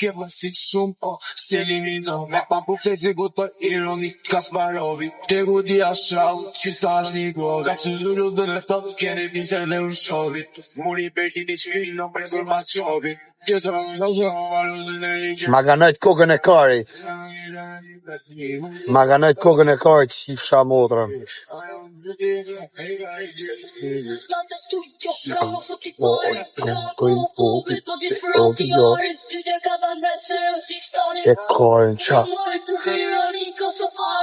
Ke vësit shumë, stili do me pa pufte zigut për ironi Kasparovi, te gudia shau që stash një gov ka që lullu dhe leftot kene pise dhe u shovit muri beti një qmiri në prekur ma qovit Ma ganojt kokën e karit. Ma ganojt kokën e karit që i fsha motrën. E karin qa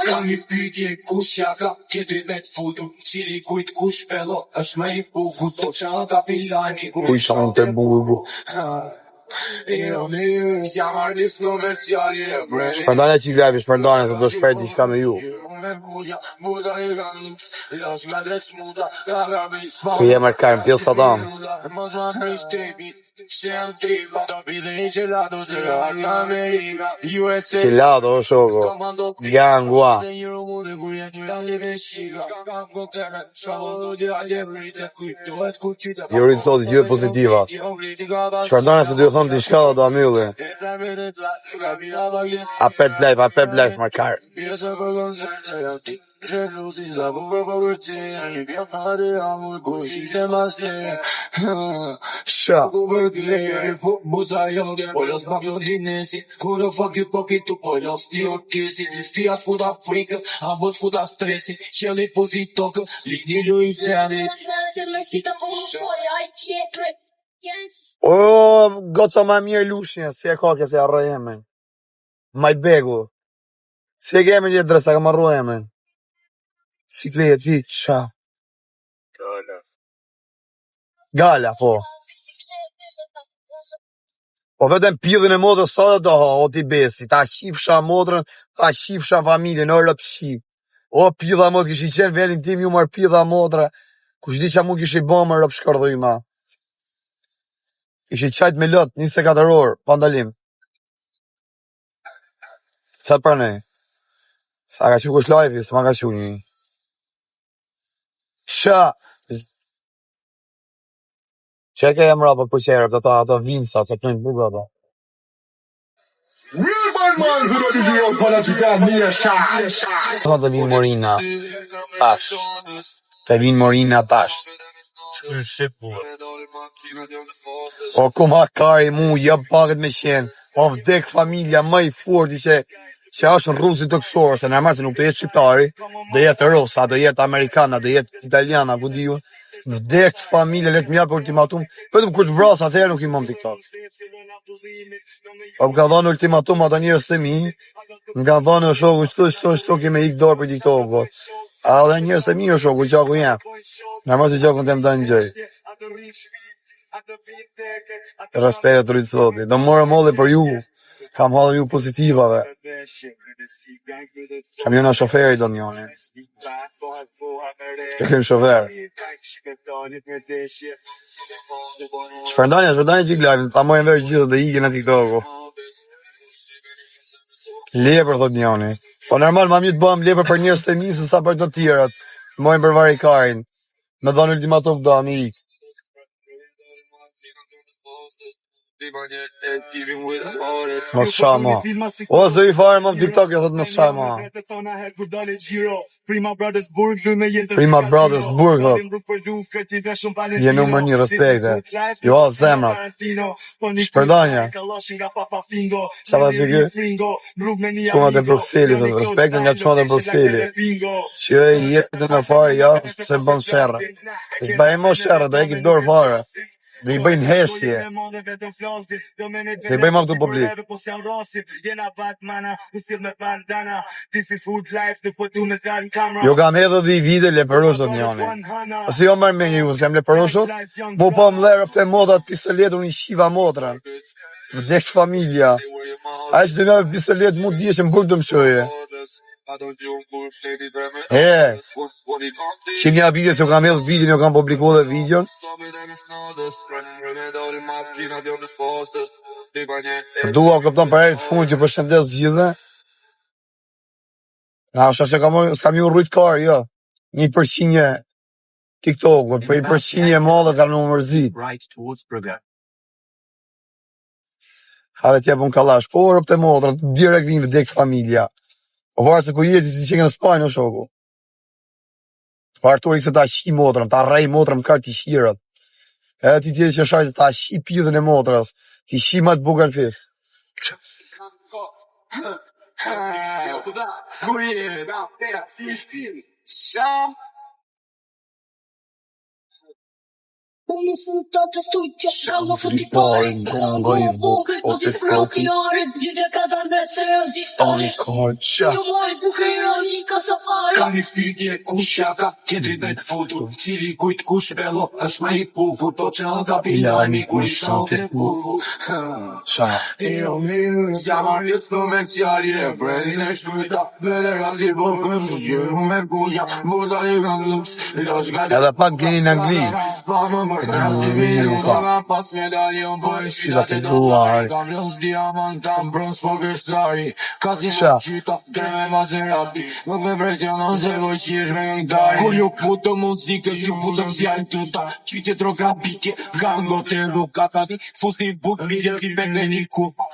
Kam një pytje kush jaka tjetri me t'futur cili kujt kush pello është me i buku to qa ka pilani kuj shanë të burgu. Shpërdane që i glebi, shpërdane se do shpejt i shka me ju. Ku jemë arkarën, pjellë Saddam. Qilado, o shoko. Gangua. Juri të thotë gjithë pozitivat. Shpërdane se duhet thonë t'i shka dhe do amylli. A pep life, markar. Sha. O, goca ma mirë lushnja, si e ka këse arro jemen. Maj begu. Si e kemi një dresa, ka marro jemen. Si kleje ti, qa? Gala, po. Po vetëm pidhin e modrës sa dhe doha, o ti besi. Ta qifsha modrën, ta qifsha familjen, o lëpshim. O pidha modrë, kish i qenë velin tim ju marë pidha modrë. Kush di qa mu kish i bëmë rëp shkardhuj ma. Kish i qajt me lot, 24 orë, pandalim. Qatë për ne? Sa ka që kush live, s'ma ka që një. Qa? Që e ke jam rapa për qerë, për ato vinsa, që të nëjnë buga ta. Të të vinë Morina, tash. Të vinë Morina, tash. O kuma kari mu, jep paket me qenë. O vdek familja më i forti që është në rruzi të kësorë, se nërmarë se nuk të jetë shqiptari, do jetë rosa, do jetë amerikana, do jetë italiana, ku diju. Vdek familje, letë mja për ultimatum, pëtëm kur të vrasë atëherë nuk i mom TikTok. O më ka dhonë ultimatum ata njërës të mi, më ka dhonë o shoku, qëto kime ik dorë për TikTok, a dhe njërës të mi o shoku, qaku jem. Nërmarë se qaku në tem të njëj. Respekt të rritë soti, do morë molli për ju. Kam halën ju pozitivave. Kam ju në shoferi do njoni. Kem shofer. Shpërdanje që i glajvin, ta mojnë verë gjithë dhe ikin e TikTok-u. Lepër, thot njoni. Po normal, ma mjë të bëhem lepër për njërës të misë sa për të tjirat. Mojnë për varikarin. Me dhanë ultimatum do ami ik. Mos shama. O, s'do i fare më TikTok, jo thot mos shama. Prima Brothers Burg, thot. Je numër një, respekte. Jo, zemrat. Shpërdanja. Qata që kë? Qunat e Bruxellit, thot. Respekte nga qunat e Bruxellit. Që e jetë në fare, ja, se bën shërë. S'baj mo shërë, do e ki dorë fare. Dhe i bëjnë heshje. Se i bëjmë aftë publik. Jo kam edhe dhe i vide leperoshot njani. Ose jo mërë me një ju, se jam leperoshot, mu po më dherë për të modat pistolet, unë i shiva motrën. Vdekë familja. A e që dhe me pistolet mu dhje që më bërë të më shoje. Që një video se u kam edhe video, një kam publiku dhe videon. Dua këpton për erit fund që përshëndes gjithë. Na, shë s'kam ju rrujt kar, jo. 1% TikTok-u, për 1% e madhe kam në mërzit. Hare t'jep unë kallash, po rëp të motra, direkt vinë vdek familja. O varë se ku jeti si që në Spajnë o shoku. Partori këse ta shi motrën, ta rej motrën më kërë t'i shirët. Edhe ti tjetë që shajtë ta shi pidhën e motrës, t'i shi ma t'buka në fisk. Unë smutat të stujtja, kallo futi parin, kango I vogël, po t'i frokjarit, gjithë ka da në seriozisht Oni korqa. Jo moj bukera një ka safari. Kam një shpytje kushja ka tjetrit me t'futur, cili kujt kush bello, është me I pufur, to që në kapilani ku I shante pufur. Qa? Jo mirë, s'jam arjes të me qjarje, predin e shkujta, vele rasti bokën, gjërë me kuja, buza I kam luks, Edhe pak gjeni në angli. Pas medaljon po e Shida të duar. Kam lës diamant tam bronz po kështari Kazin Qa? qyta treme Maserati Nuk me presionon se voj qish me ngdari Kur ju putë muzike ju putë zjajnë të ta Qytje troka pike gango të rukatati Fusni buk video ki me një kupa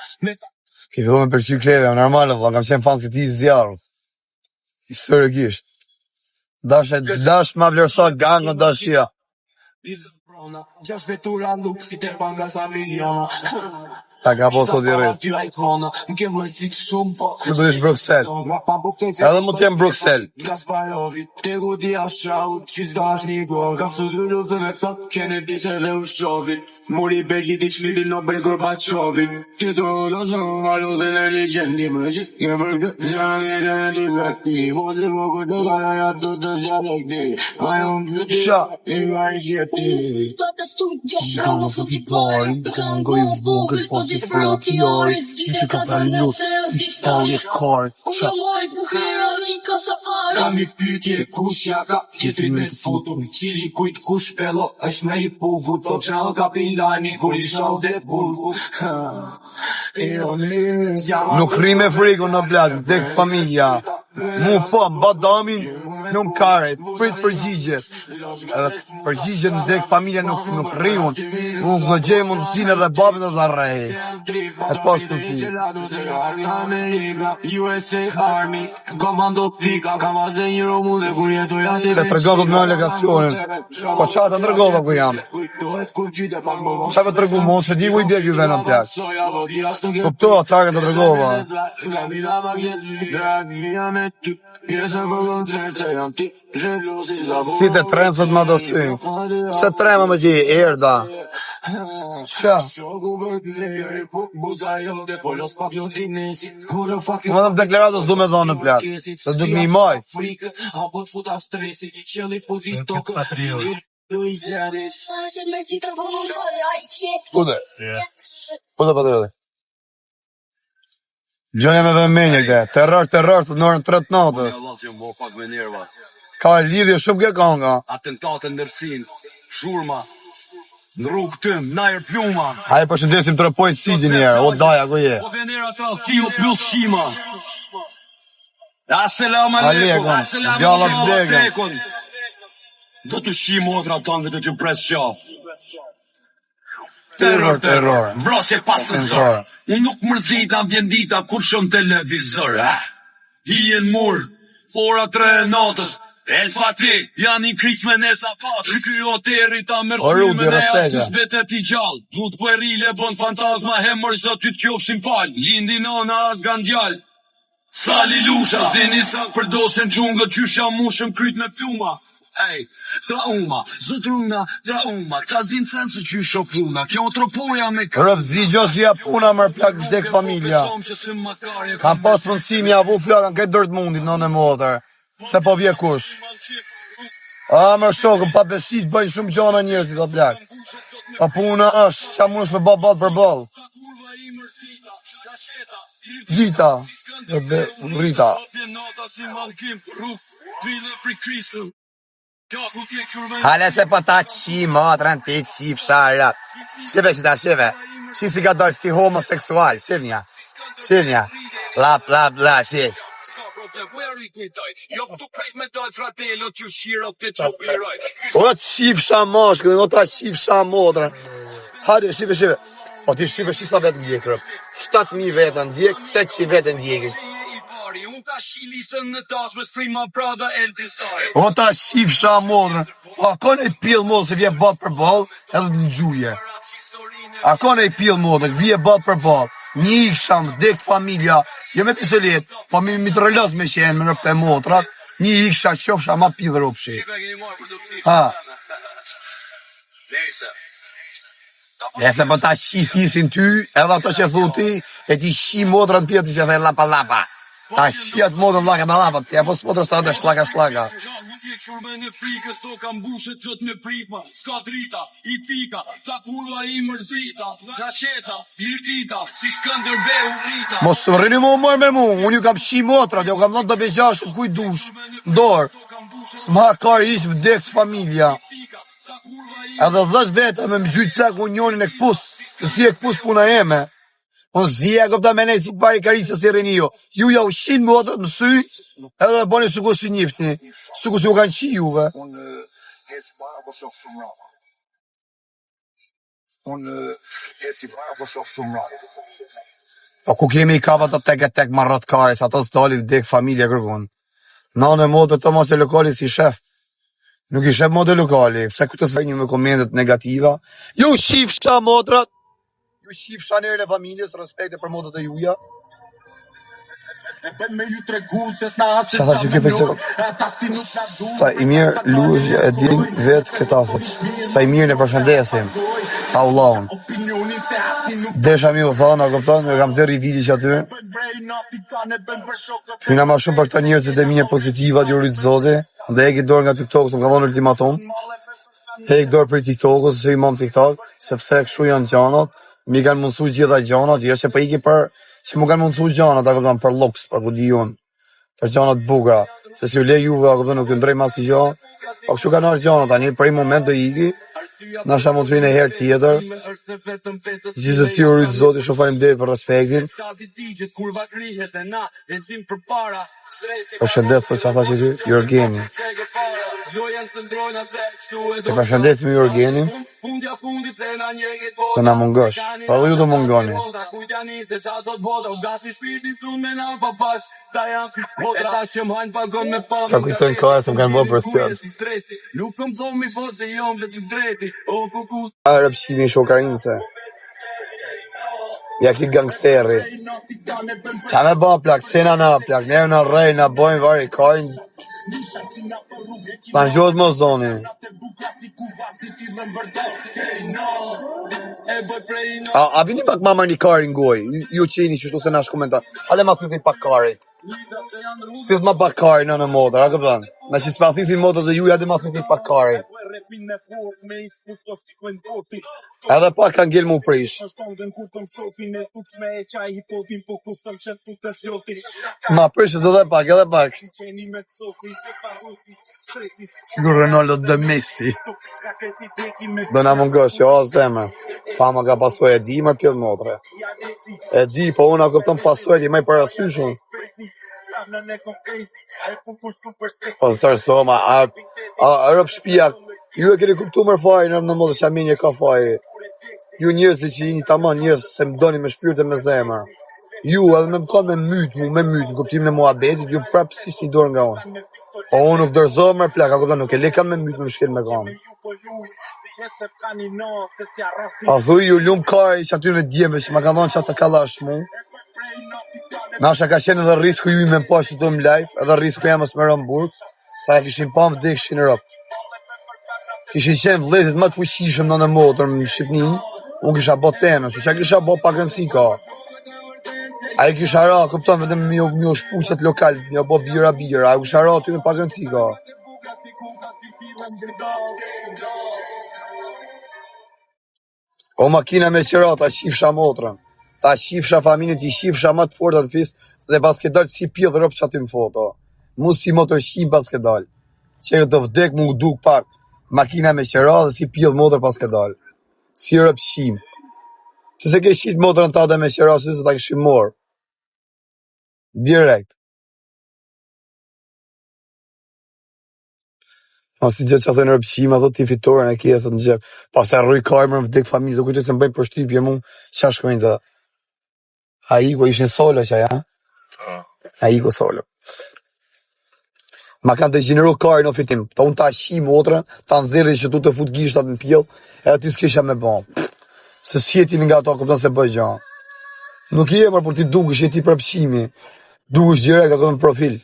Ki fillu me përqy kleve, normal, kam qenë fan si ti zjarë. Historikisht. Dash ma vlerësa gango dashia. Gjash vetura luksit e pangas a miliona Ta ka po sot I rrës. Ku do ish Bruxelles? Edhe mu t'jem Bruxelles. Kasparovi, te gudi a shaut, që s'gash një gol Ka su dy luftën e thot, kene dise le u shovit Muri begi di qmiri no bel Gorbachovit Ti zoro do zonë, alo dhe në legendi më gjithë Ke përgë, zjanë e në liberti Vozë voko të garaja të të zjalekti Ajon bëti, I varjeti Smutat të stujtja, kallo futi parin, kango I vogël, po t'i frokjarit, gjithë ka da në seriozisht Jo moj bukera një ka safari. Kam një pytje kushja ka tjetrit me t'futur Cili kujt kush pello është me I pufur To që në kapilani kur I shalte pufur Nuk ri me frikun në blak, dek familja. Mu po, badamin, nuk kare, prit përgjigjet. Edhe përgjigjet në dek familja nuk riun. Nuk në gjej mundësin edhe babin edhe rej. E pas përsi. USA Army Komando pika Kam aze një romu dhe kur jetoja të Se të rëgatët me alegacionin. Po qa të ndërgova ku jam? Qa me të rëgu mos, se di ku I bje kjo venë në plak. Kupto, target të rëgova. Si të tremë thët ma dosi. Se tremë me gji, erda. Qa? Më dhe deklaratës du me zonë në plak. Se du t'mi maj. Kude? Kude pa të edhe? Gjonja me vëmenje këte, terror të nërën 3 natës. Ka lidhje shumë ke kanga. Atentate ndërsin, zhurma, në rrugë tëm, najër pluma. Haje përshëndesim të rëpojtë si njerë, o daja, ku je? Po venera të altio plus shima. Asselam aleikum, Gjalla vdekën. Do të shimë otra tonë dhe të t'ju pres qafë. Terror. Vrasje pasën zërë. Unë nuk mërzita vjen dita kur shon televizor. Hien mur, ora 3 natës. El Fati, janë I kriq me nesa patës. Ky hoteri ta mërkume ne askus bete t'i gjallë. Plut puerile bon fantazma hemër zdo ty t'jofshin falë. Lindi nana as gan djallë. Sali lusha, s'dini sa përdosen gjungë qysha mushëm kryt me pluma. Ej, trauma, zotruna, ta s'din sensu që shopluna, kjo tropoja me Rëpzi gjosja puna mër plak vdek familja. Kam pas mundësimi avu flakën këtë dërt mundit në motër. Se po vje kush. A mër shokëm, pa besit bëjnë shumë gjona njerëzit o plak. Pa puna është, qa mund është me bal për bal. Gjita, rrita. Hale se po ta qi matrën ti qi fsharat. Shive që ta shive. Shi si ka dalë si homoseksual. Shivnja. La, shiv. O qi fsha mashkë dhe o ta qi fsha matrën. Hale, shive. Po ti shqipe shi sa vetë ndjekër. 7.000 vetë ndjek, 800 vetë ndjekër. O ta shifsha modrën. Po akon e pillë modrën se vje bat për balë edhe të në gjuje. Akon e pillë modrën, vje bat për balë. Një iksham, vdek familja, jo me pisolet, po mi të rëllos me qenë me nërpe motrat, një iksha qofsha ma pillë ropshi. Ha. E se po ta shi fisin ty, edhe ato që thu ti, e ti shi modrën pjeti që dhe lapa lapa. Ta shi atë modrën laka me lapa, ti e po s'modrën së të shlaka shlaka. Mos së rrini mu mërë me mu, unë ju kam shi motrat, ju kam dhënë të beqashën kuj dush, dorë. S'ma kar ish vdek familja. Edhe 10 vete me më gjytë plak unionin e këpus, se si e këpus puna jeme. Unë zhja këpta me nejtë si pari karisë si rini jo. Ju ja u shinë motrat më sy, edhe boni suko si njiftni, suko si u kanë qi juve. Po ku kemi i kava të tek e tek marrat karis, ato s'dali vdek familja kërkun. Nane motrat të mas e lokali si shef. Nuk i shef modë lokali, pse këtë së një me komendet negativa. Ju shifsha modrat, ju shifsha njerën e familjes, respekte për modët e juja. Sa tha që kjo përse, sa i mirë lush e din vetë këta thët, sa i mirë në përshëndesim, Allahun. Desha mi u thonë, a këpton, e kam zërë i vidi që aty. Pyna ma shumë për këta njerëzit e minje pozitivat, ju rritë zote, dhe e ki dorë nga TikTok, së më ka dhonë ultimatum. E ki dorë për TikTok, se i mam TikTok, sepse këshu janë gjanat, mi kanë mundësu gjitha gjanat, jo që për iki për, që mu kanë mundësu gjanat, a këpton për loks, për ku di unë, për gjanat bugra, se si u le juve, a këpton nuk ju ndrej mas i gjanat, o këshu kanë arë gjanat, ani për i moment do iki, nasha mund të vinë e herë tjetër, gjithsesi u rritë zoti, shumë faleminderit për respektin. Përshëndet, po që tha që ty, Jorgeni. E përshëndesim Jorgenin, të na mungosh, pa dhe ju të mungoni. Ta kujtojnë kare se më kanë bërë për sjallë. Arë pëshimi shokarinëse. Ja ki gangsteri. Sa me ba plak, sena na plak, ne në rej, na bojnë vari, kajnë. S'na gjot më zoni. A vini pak ma marrë një kari ngoj, ju që jeni qështu se nash komentar. Ale ma thithin pak kari. Thith ma pak kari në modër, a këpëtan? Me që s'pa thithin modër dhe juja dhe ma thithin pak kari. Edhe pak kanë gjellë mu prish. Ma prish edhe pak, edhe pak. Sigur Ronaldo dhe Messi. Do na mungosh, jo zemë. Fama ka pasoj e di më pjellë motre. E di, po unë a këpton pasoj e di maj për asyshun. Po së tërsoma, a rëp shpia, ju e keni kuptu mërë fajnë në modë që aminje ka fajri. Ju njësi që jini tamon njësë se më doni me shpirët e me zemër. Ju edhe me më ka me mytë, në kuptim në muabetit, ju prapë si një dorë nga unë. Po unë nuk dërzohë mërë plaka, nuk e le kam me mytë me shkel me kamë. A thuj ju lumë kari që aty në djemve që ma ka dhonë që atë kalash mu. Nasha ka qenë edhe risku ju i me mpa që të më live, edhe risku jemës me Rëmburg, sa e kishin pa më dhe këshin rëp. Kishin qenë vlezit më të fuqishëm në motër në Shqipni, unë kisha bo tenë, që që kisha bo pak rëndësi ka. A i kisha ra, këpton vetëm mjo shpuqet lokal, mjo bo bira, a i kisha ra aty me pak rëndësi ka. O makina me qëra, ta shifsha motrën. Ta shifsha familjen, ti shifsha ma të forta në fisë, se pas ke dalë si pjellë rëpë që aty në foto. Mu si motor shim pas ke dalë. Që të vdek mu duk pak, makina me qëra dhe si pjellë motor pas ke dalë. Si rëpë shim. Që se ke shqit motorën ta dhe me qëra, se ta këshim morë. Direkt. Mos i gjë që thënë rëpshima, thot ti fitoren e kje, thot në gjep. Pas e rroj kajmër në vdek familje, do kujtoj se më bëjmë përshtypje mu, qa shkojnë të... A i ko ishin solo që ja? A i ko solo. Ma kanë të gjeneru kajrë në fitim, ta unë ta shi motrën, ta nëzirri që tu të fut gishtat në pjell, e ati s'kisha me bom. Se s'jetin nga ta këpëtan se bëj gjanë. Nuk i emër, por ti dukesh jeti përpshimi, dukesh direkt ato në profil.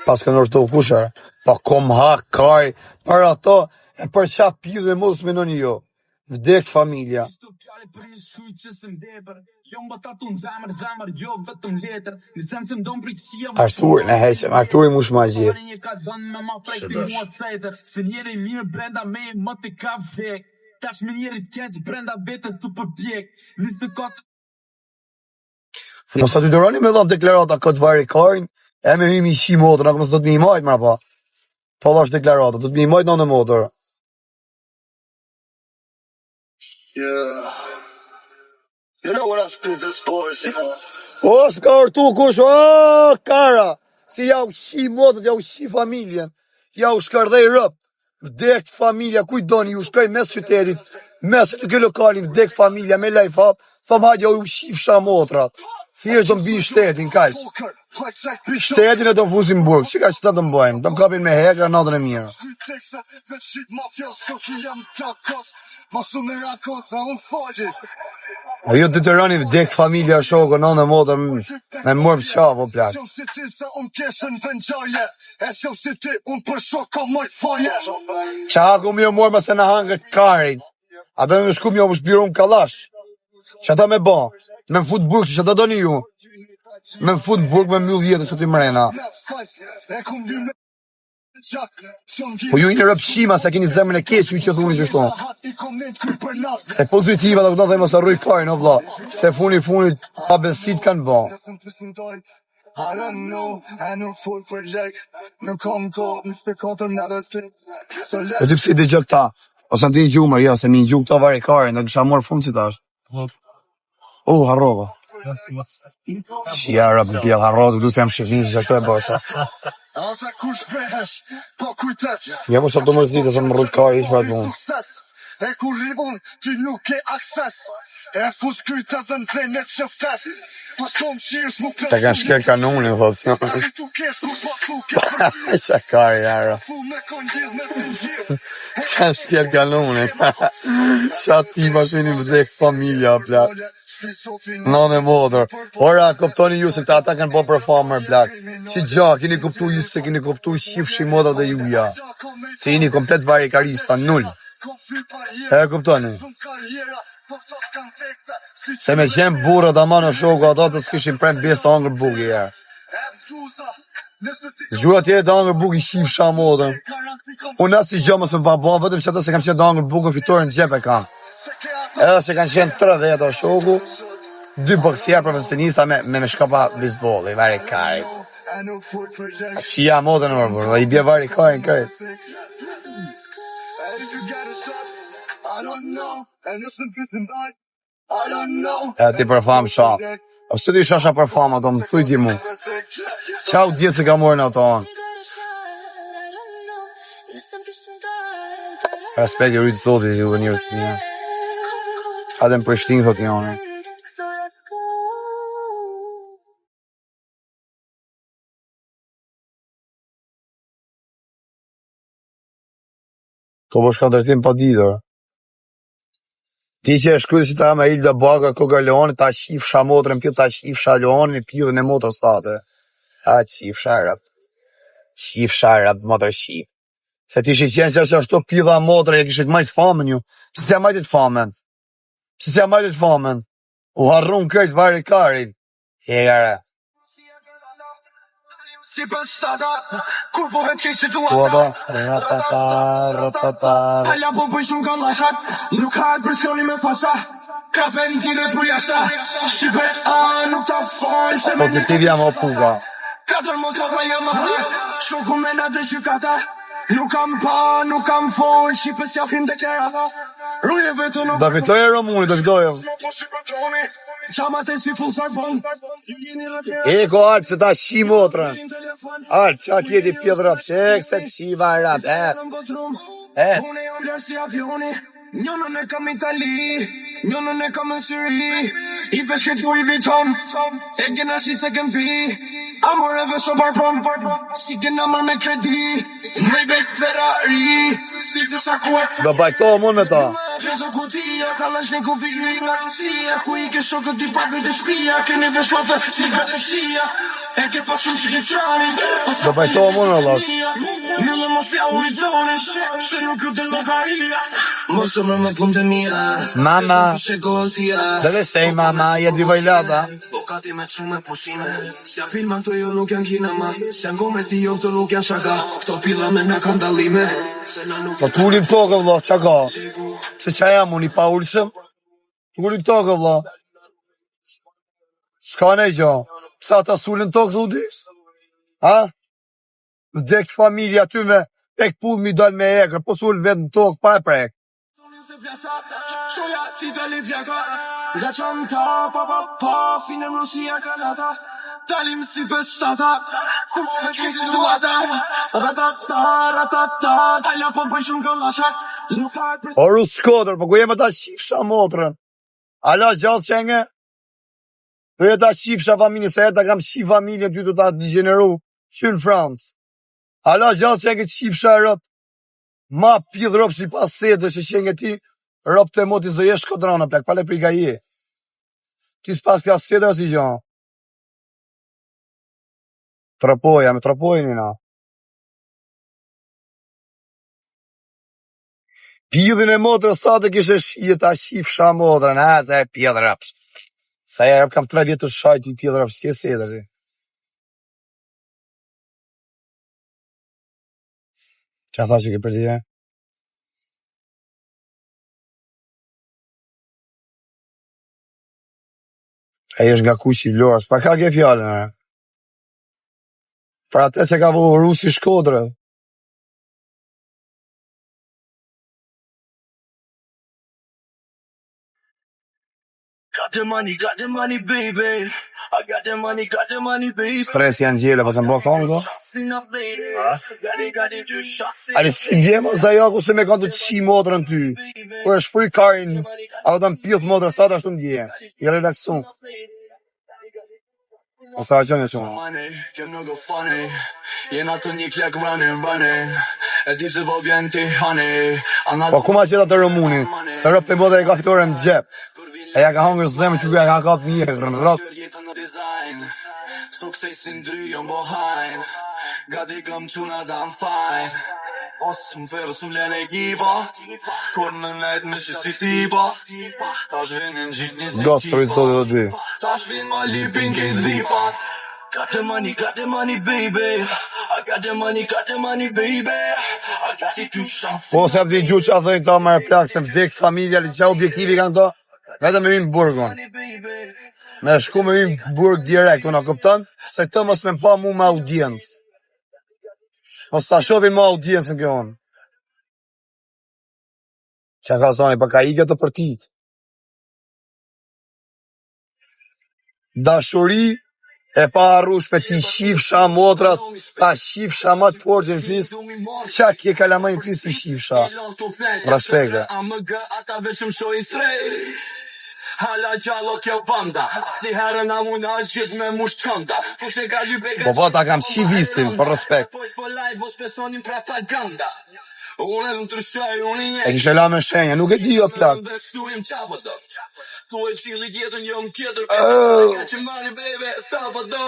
Pas kanë orë të kushar, pa kom hak, kaj, për ato, e për qa pidhe e mos me në një jo. Vdek familja. Artur, në hejse, Arturi mush ma gjithë. Mos aty dëroni me dhënë deklarata këtë vari kajnë, e me himi shi motër, nëse do të mi imajt mra pa. Po dhash deklarata, do të mi imajt në motër. Yeah. You know what I spit this boys, O, s'ka artu kush, o, kara. Si ja u shi motët, ja u shi familjen. Ja u shkardhej rëp. Vdek familja, kujdoni, ju shkoj mes qytetit, mes të kë lokalin, vdek familja, me life up, thom hajde u shi fsha motrat. Thjesht do m'bin shtetin, kaq. Shtetin e do m'fusim burg, që ka që të m'bojmë, do m'kapin me hekra natën e mirë. A jo të të rani vdek familja shoko, në në motër, me mërë për qa, po plak. Qa ku mi o mërë mëse në hangë karin, a do në shku mi o më shpiru më kalash, që ta me ba, me më fut burg, që ta do një ju, me më fut burg me mjull jetës të të mrena. Po ju i në rëpshima se keni zemën e keq ju që thuni që shto. Se pozitiva da këta dhe mësë arruj kajnë o vla. Se funit pa besit kanë ba. E ty pësi dhe gjë këta? Ose në ti një gjumër, ja, se mi një gjumë këta vari kajnë, dhe kësha morë funë si ta është. Harrova. Shia rëpë në pjellë harrova, du se jam shqivinë që ashtu e bësha. Ja mu sa të mërzit, se më rrët ka ishë për atë mund. E kur ribon, ti nuk ke akses. E fus kryta dhe në zenet që ftes. Ta kanë shkel kanunin, thotë. Qa kari, jara. Kanë shkel kanunin. Qa ti bashkëni vdek familja, plak. Në në modër. Ora, kuptoni ju se këta ata kanë po performer, plak. Që gja, kini kuptu ju se kini kuptu shifshi moda dhe juja. Se jini komplet varikarista, null. E kuptoni. Se me qenë burët ama në shoku ata të s'kishin prem bes të angër bugi, ja. Zhua tjetë të angër bugi shifsha modën. Unë asë si gjë mësë më babon, vëtëm që ata se kam qenë të angër bugi fitore në gjepe kam. Edhe se kanë qenë 30 të shoku, 2 boksier profesionista me shkapa bisbolli, vari kari. A shia modën në mërë, dhe i bje vari kari në krejt. E ti përfam shak. A pëse ti shasha përfam ato, më thuj ti mu. Qa u djetë se ka morën ato anë? Respekt i rritë sotit ju dhe njërës të një. Hadem Prishtinë, thot janë. Ko po shka dërtim pa ditër. Ti që e shkrujtë që ta me Ilda Baka, Koga Leoni, ta shif shamotrën, pjë ta shif shalonin, pjë dhe motër state. A, qif sharap. Qif sharap, motër shif. Se ti shi qenë që ashtu pjë dhe motër, e kishit majtë famen ju. Që se majtit famen? Që se majtit famen? U harrun këtë vari karin. E gara. Kuada, ratata. Alla po bëj shumë kallashat, nuk ha presioni me fasa. Ka benzine për jashta. Shqipe nuk ta fal se pozitiv jam o puga. Katër më ka vajë më ha. Shoku me na të gjykata. Nuk kam pa, nuk kam fol, shqipës japim deklarata. Ruje vetë nuk Do fitoj Romuni, do fitoj. qamat e si full sarbon. E ko Alp që ta shi motrën. Alp, qa kjeti pjedhra pshek, se qiva rap, Unë e jam lërë si avioni. Njënën e kam Itali, njënën e kam në Syri. I vesh këtë Louis Vuitton, e gena shi se kem pi. Amoreve so barbon, si gena mër me kredi. Me bek Ferrari, si të sakuet. do bajto mund me ta. Preto kutia, kalashnikov vini nga Rusia. Ku I ke shokët I pakve të shpia. Keni vesh pafe, si gëtë këshia. E ke pasur që ke qani. Do bajto mund në las. Mille më thja urizonin, se nuk ju të lokaria. Mosë më më punë të mija. Mama, Shë goltia. deve sej mama, je di vajlata. Bokati me shumë pushime. Sja filma këto jo nuk janë kinema. Sja ngome ti jo këto nuk janë shaka. Këto pilla me na kanë dalime. Se na nuk Po t'ullim tokë vlo, qa ka? Se qa jam unë I pa ullëshëm? T'ullim tokë vlo. S'ka ne gjo. Psa ta s'ullin tokë t'udi? Ha? Vdek familja ty me tek pull mi dal me ekër, po s'ullin vetë në tokë pa e prek. Shoja ti dali vjaka. Nga qanta, pa, fine në Rusia kanata. Dalim si për shtata. Kumë e këtë duata. Ratata. Dalja po bëj shumë këllashak. O Rus Shkodër, po ku jem e ta qifsha motrën? Ala gjallë qenge? Po e ta qifsha familje, se e ta kam qif familje ty të ta degeneru. Qynë Francë. Ala gjallë qenge qifsha e rëtë. Ma pidh ropë si pas sedre që qenge ti, ropë të moti zdo jesh Shkodrana, plak, pale priga je. Ti s'pas kja sedre si gjo. Tropoja, me tropojnë na. Pidhin e motrës ta të kishe shije ta qifsha motrën, se e pidh rëpsh. Sa e kam 3 vjetë të shajt I pidh rëpsh, s'ke sedre ti. Qa tha që ke për ti e? E është nga kuq I Vlorës, pa ka ke fjallën, e? Pra te që ka vo Rusi Shkodrë. Got the money, baby. I got the money, baby. Stres janë gjele, pas e mbo konë, do? Ali si djemës da jaku se me kanë të qi motrën ty. Po është free karin, a do të më pjith motrën sa të ashtu në dje. I relaksu. O sa qënë e qënë. Kem në go funny. Jena të një klek running. E dip se po vjen ti honey. Po ku ma qeta të rëmunin, se rëp të motrën e ka fitore në gjep. E ja ka hongër zemë që ka kap një e rënë rëtë. Suksesin dryjon bohajn. Gati kam quna da më fajn. Osë më ferë së më lene ekipa. Kur në nejtë me që si tipa. Ta shvinin gjitë një zi Gosë të rritësot e do dy. Ta shvin ma lipin ke zipat. Got the money, baby. I got the money, baby. I got it to shop. Po se apdi gjuq që a thëjnë ta marë plak, se vdek familja, li qa objektivi kanë ta, vetë me vinë burgon. Me shku me vinë burg direkt, unë a këptan, se të mos me pa mu me audiencë. Mos ta shovin ma audiencën kjo unë. Qa ka zoni, pa ka igja të përtit. Dashuri, e pa arrush me ti shifsha motrat, ta shifsha ma të fortë në fis, qa kje kalamaj në fis ti shifsha. Respekte. Ata veçëm shoj strej. Hala gjallo kjo banda. Si herën a muna është gjithë me mush qënda. Kushe ka lybe Po ta kam qi visin, për respekt. Voice for life, vos personin propaganda. Unë e më të rëshaj, unë i E kishe la me shenja, nuk e di o plak. Bestuim qapa do. Tu e cili jetën jo më tjetër. Oh. Që mani bebe, sabato.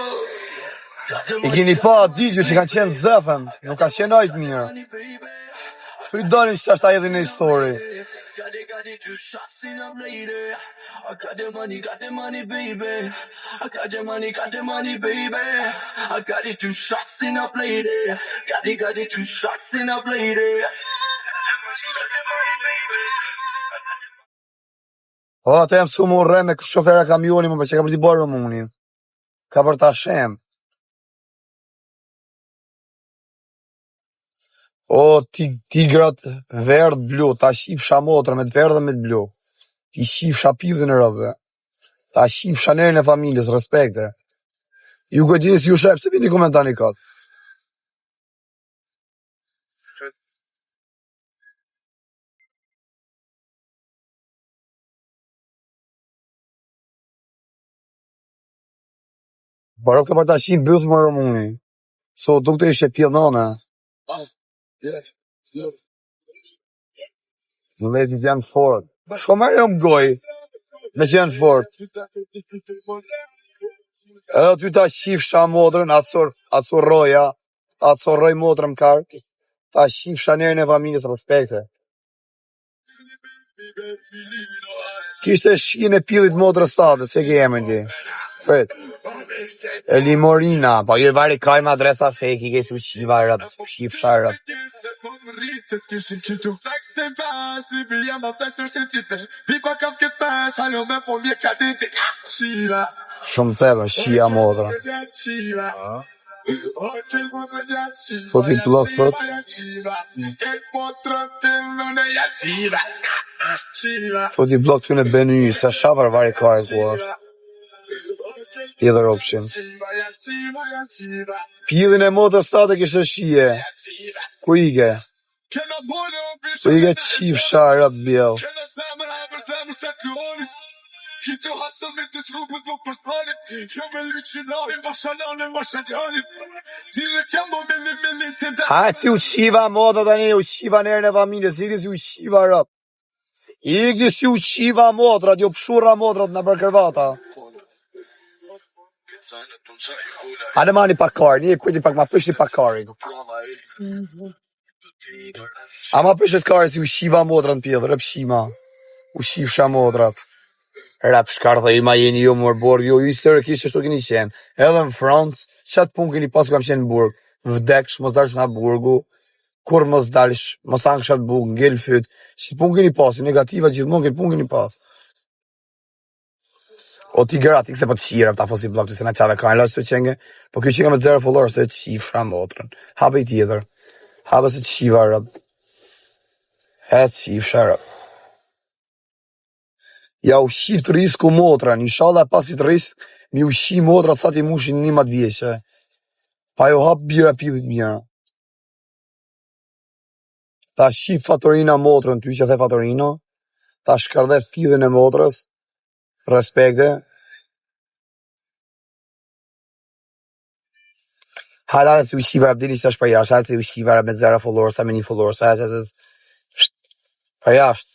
I kini pa ditë që kanë qenë të zëfëm, nuk ka qenë ajtë mirë. Thuj dalin që ta shta edhe në histori. Got it, 2 shots in a lady. I got the money, baby. I got the money, baby. I got it, 2 shots in a lady. Got it, 2 shots in a lady. O, të jam su mu rre me shofera kamioni, më për që ka për t'i bërë Romunin. Ka për ta shem. O, tigrat verdh blu, ta shifsha motra me të verdh dhe me të blu. Ti shifsha pidhin e rëve. Ta shifsha nërën e familjes, respekte. Ju godjes, ju shep, se vini komentani katë. Barë ka për ta shim bëth më rëmuni. So, duk të ishe pjedhone. Në lezit janë fort. Shko mërë jam goj. Me që janë fort. Edhe ty ta shifsha modrën, atësor roja, atësor roj modrën karë, ta shifsha njerën e familjes, respekte. Kishte shkin e pilit modrës tate, se ke emën ti. Pret. Elimorina, po ju vari kaj me adresa fake, i ke si u shiva rëp, shifsha rëp. Shumë cebër, shia modra. Foti blok, fot. Foti blok të në beny, se shavar vari kaj ku është. Either option. Pillin e modës tate kishe shije. Ku ike? Ku ike qif sharë bjell. Ha, si u qiva moda tani, u qiva nërën e familjes, i si u qiva rëp. I si u qiva modrat, jo pshura modrat në bërkërvata. Hane mani pak kari, një kujti pak ma pështi pak kari. Ama pështet kari si u shiva modrat në pjedhë, rëp shima. U shifsha modrat. Rëp shkar dhe i ma jeni jo mërë borg, jo historikisht është të keni qenë. Edhe në Francë, qatë pun keni pas kam qenë në burg. Vdeksh, mos dalsh nga burgu. Kur mos dalsh, mos anë këshat burg, ngell fyt. Qatë pun keni pas, negativa gjithmon keni pun keni pas. O ti gratik se po të shira ta fosi blok të se na qave kanë lasë të qenge, po kjo qenga me 0 followers se të shifra motrën. Habe i tjetër. Habe se të shiva rëp. E të shifra rëp. Ja u shif të risku motrën, inshallah pasit risk, mi u shi motra sa ti mushin 11 vjeqe. Pa jo hap bira pidhit mjera. Ta shif Fatorina motrën, ty që the Fatorina, ta shkardhef pidhin e motrës, respekte. Halale si u shiva rëp, dini që është për jashtë, halale si u shiva rëp me 0 followers, sa me 1 followers, halale si për jashtë.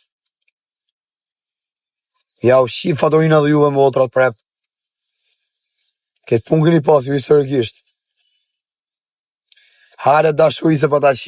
Ja u shiv Fatorina dhe juve motrat prep. Këtë pun këni pas, ju historikisht. Hale dashuri se pa ta shiv.